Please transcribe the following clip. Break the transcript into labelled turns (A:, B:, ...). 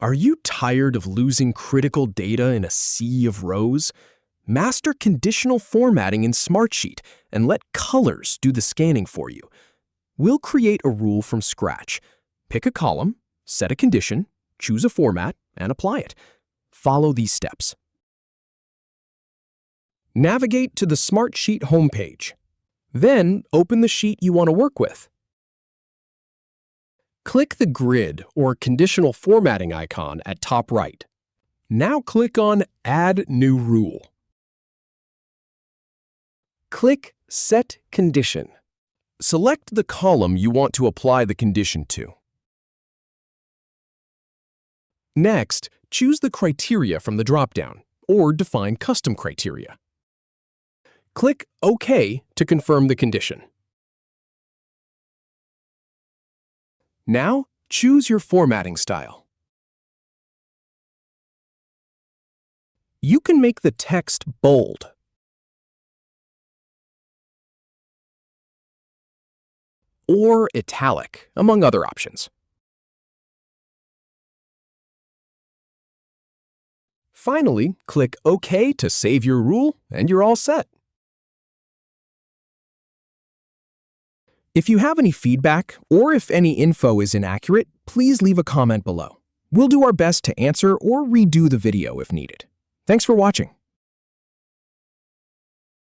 A: Are you tired of losing critical data in a sea of rows? Master conditional formatting in Smartsheet and let colors do the scanning for you. We'll create a rule from scratch. Pick a column, set a condition, choose a format, and apply it. Follow these steps. Navigate to the Smartsheet homepage. Then open the sheet you want to work with. Click the grid or conditional formatting icon at top right. Now click on Add New Rule. Click Set Condition. Select the column you want to apply the condition to. Next, choose the criteria from the dropdown, or define custom criteria. Click OK to confirm the condition. Now, choose your formatting style. You can make the text bold, or italic, among other options. Finally, click OK to save your rule, and you're all set. If you have any feedback, or if any info is inaccurate, please leave a comment below. We'll do our best to answer or redo the video if needed. Thanks for watching.